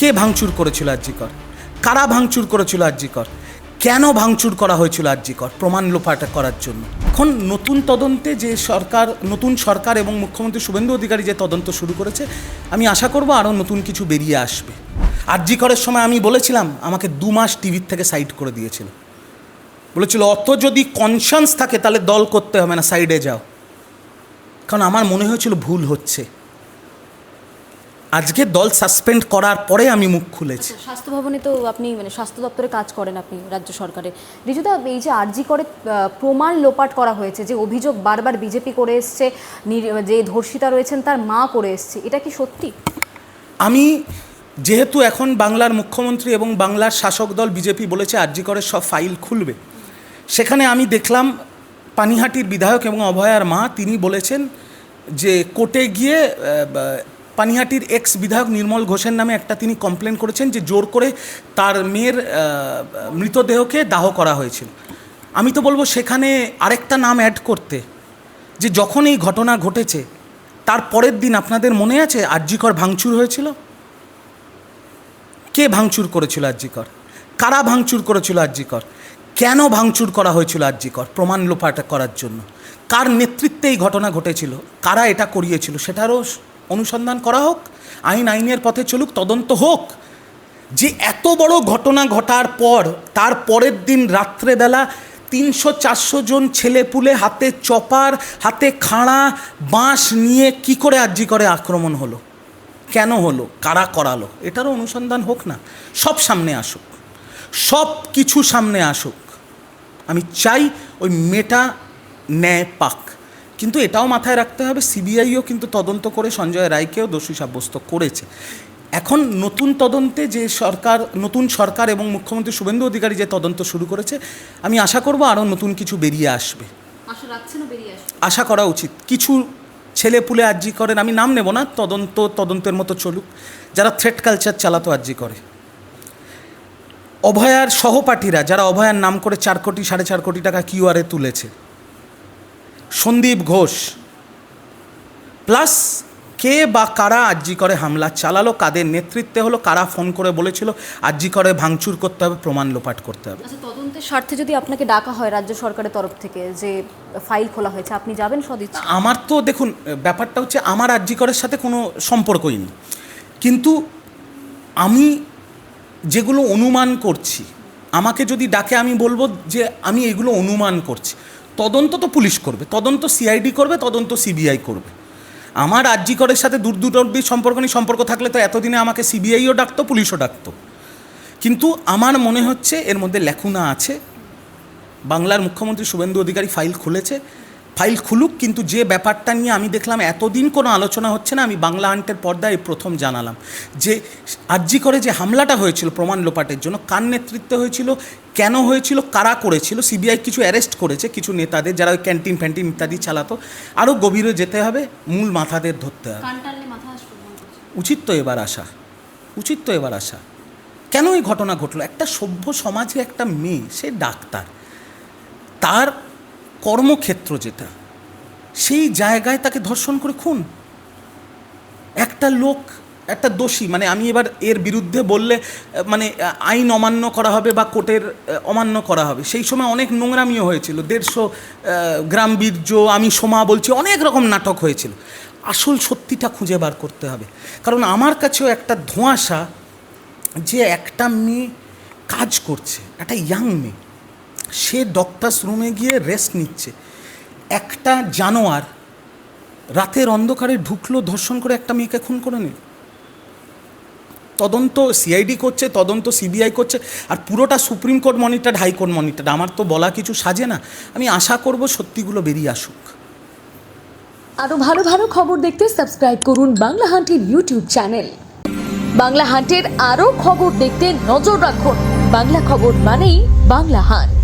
কে ভাঙচুর করেছিল আরজিকর, কারা ভাঙচুর করেছিল আরজিকর, কেন ভাঙচুর করা হয়েছিল আরজিকর, প্রমাণ লোপাট করার জন্য। এখন নতুন তদন্তে যে নতুন সরকার এবং মুখ্যমন্ত্রী শুভেন্দু অধিকারী যে তদন্ত শুরু করেছে, আমি আশা করব আরও নতুন কিছু বেরিয়ে আসবে। আরজিকরের সময় আমি বলেছিলাম, আমাকে 2 মাস টিভির থেকে সাইড করে দিয়েছিল, বলেছিল অত যদি কনসাস থাকে তাহলে দল করতে হবে না, সাইডে যাও। কারণ আমার মনে হয়েছিল ভুল হচ্ছে। আজকে দল সাসপেন্ড করার পরে আমি মুখ খুলেছি। স্বাস্থ্য ভবনে তো আপনি স্বাস্থ্য দপ্তরে কাজ করেন আপনি রাজ্য সরকারে। ঋজুদা, এই যে আরজিকরে প্রমাণ লোপাট করা হয়েছে, যে অভিযোগ বারবার বিজেপি করে এসছে, যে ধর্ষিতা রয়েছেন তার মা করে এসছে, এটা কি সত্যি? আমি যেহেতু এখন বাংলার মুখ্যমন্ত্রী এবং বাংলার শাসক দল বিজেপি বলেছে আরজিকরের সব ফাইল খুলবে, সেখানে আমি দেখলাম পানিহাটির বিধায়ক এবং অভয়ার মা তিনি বলেছেন যে কোর্টে গিয়ে পানিহাটির এক্স বিধায়ক নির্মল ঘোষের নামে একটা তিনি কমপ্লেন করেছেন যে জোর করে তার মেয়ের মৃতদেহকে দাহ করা হয়েছিল। আমি তো বলবো সেখানে আরেকটা নাম অ্যাড করতে, যে যখন এই ঘটনা ঘটেছে তার পরের দিন আপনাদের মনে আছে আরজিকর ভাঙচুর হয়েছিল? কে ভাঙচুর করেছিল আরজিকর, কারা ভাঙচুর করেছিল আরজিকর, কেন ভাঙচুর করা হয়েছিল আরজিকর, প্রমাণ লোপাট করার জন্য। কার নেতৃত্বে এই ঘটনা ঘটেছিল, কারা এটা করিয়েছিল, সেটারও অনুসন্ধান করা হোক, আইনের পথে চলুক, তদন্ত হোক। যে এত বড় ঘটনা ঘটার পর তার পরের দিন রাত্রেবেলা 300-400 জন ছেলেপুলে হাতে চপার, হাতে খাঁড়া, বাঁশ নিয়ে কি করে আরজিকরে আক্রমণ হলো, কেন হলো, কারা করালো, এটারও অনুসন্ধান হোক না। সব সামনে আসুক, সব কিছু সামনে আসুক। আমি চাই ওই মেয়েটা ন্যায় পাক। কিন্তু এটাও মাথায় রাখতে হবে, সিবিআইও কিন্তু তদন্ত করে সঞ্জয় রায়কেও দোষী সাব্যস্ত করেছে। এখন নতুন তদন্তে যে নতুন সরকার এবং মুখ্যমন্ত্রী শুভেন্দু অধিকারী যে তদন্ত শুরু করেছে, আমি আশা করব আরও নতুন কিছু বেরিয়ে আসবে। আশা করা উচিত। কিছু ছেলেপুলে আরজিকরের, আমি নাম নেব না, তদন্তের মতো চলুক, যারা থ্রেট কালচার চালাতো আরজিকরে। অভয়ার সহপাঠীরা যারা অভয়ার নাম করে 4 কোটি 4.5 কোটি টাকা কিউআরে তুলেছে, সন্দীপ ঘোষ, প্লাস কে বা কারা আরজিকরে হামলা চালালো, কাদের নেতৃত্বে হলো, কারা ফোন করে বলেছিল আরজিকরে ভাঙচুর করতে হবে, প্রমাণ লোপাট করতে হবে। আচ্ছা, তদন্তের স্বার্থে যদি আপনাকে ডাকা হয় রাজ্য সরকারের তরফ থেকে, যে ফাইল খোলা হয়েছে, আপনি যাবেন সদিচ্ছা? আমার তো দেখুন, ব্যাপারটা হচ্ছে আমার আরজিকরের সাথে কোনো সম্পর্কই নেই, কিন্তু আমি যেগুলো অনুমান করছি, আমাকে যদি ডাকে আমি বলবো যে আমি এগুলো অনুমান করছি। তদন্ত তো পুলিশ করবে, তদন্ত সিআইডি করবে, তদন্ত সিবিআই করবে। আমার আরজিকরের সাথে দূরদূরান্তের সম্পর্ক নেই। সম্পর্ক থাকলে তো এতদিনে আমাকে সিবিআইও ডাকতো, পুলিশও ডাকতো। কিন্তু আমার মনে হচ্ছে এর মধ্যে লেখুনা আছে। বাংলার মুখ্যমন্ত্রী শুভেন্দু অধিকারী ফাইল খুলেছে, ফাইল খুলুক। কিন্তু যে ব্যাপারটা নিয়ে আমি দেখলাম এতদিন কোনো আলোচনা হচ্ছে না, আমি বাংলা হান্টের পর্দায় প্রথম জানালাম যে আরজিকরে যে হামলাটা হয়েছিল প্রমাণ লোপাটের জন্য, কার নেতৃত্বে হয়েছিল, কেন হয়েছিল, কারা করেছিল। সিবিআই কিছু অ্যারেস্ট করেছে, কিছু নেতাদের যারা ওই ক্যান্টিন ফ্যান্টিন ইত্যাদি চালাতো। আরও গভীরে যেতে হবে, মূল মাথাদের ধরতে হবে। উচিত তো এবার আসা। কেন এই ঘটনা ঘটলো? একটা সভ্য সমাজে একটা মেয়ে, সে ডাক্তার, তার কর্মক্ষেত্র যেটা, সেই জায়গায় তাকে ধর্ষণ করে খুন। একটা লোক, একটা দোষী, মানে আমি এবার এর বিরুদ্ধে বললে মানে আইন অমান্য করা হবে বা কোর্টের অমান্য করা হবে। সেই সময় অনেক নোংরামিও হয়েছিল, 150 গ্রাম বীর্য, আমি সোমা বলছি, অনেক রকম নাটক হয়েছিল। আসল সত্যিটা খুঁজে বার করতে হবে। কারণ আমার কাছেও একটা ধোঁয়াশা যে একটা মেয়ে কাজ করছে, একটা ইয়াং মেয়ে, সে ডক্টরস রুমে গিয়ে রেস্ট নিচ্ছে, একটা জানোয়ার রাতের অন্ধকারে ঢুকলো, ধর্ষণ করে একটা মেয়েকে খুন করে নিল। তদন্ত সিআইডি করছে, তদন্ত সিবিআই করছে, আর পুরোটা supreme court monitor, high court monitor. আমার তো বলা কিছু সাজে না। আমি আশা করব সত্যিগুলো বেরিয়ে আসুক। আরও ভালো ভালো খবর দেখতে সাবস্ক্রাইব করুন বাংলা হান্টের ইউটিউব চ্যানেল। বাংলা হান্টের আরও খবর দেখতে নজর রাখুন। বাংলা খবর মানেই বাংলা হান্ট।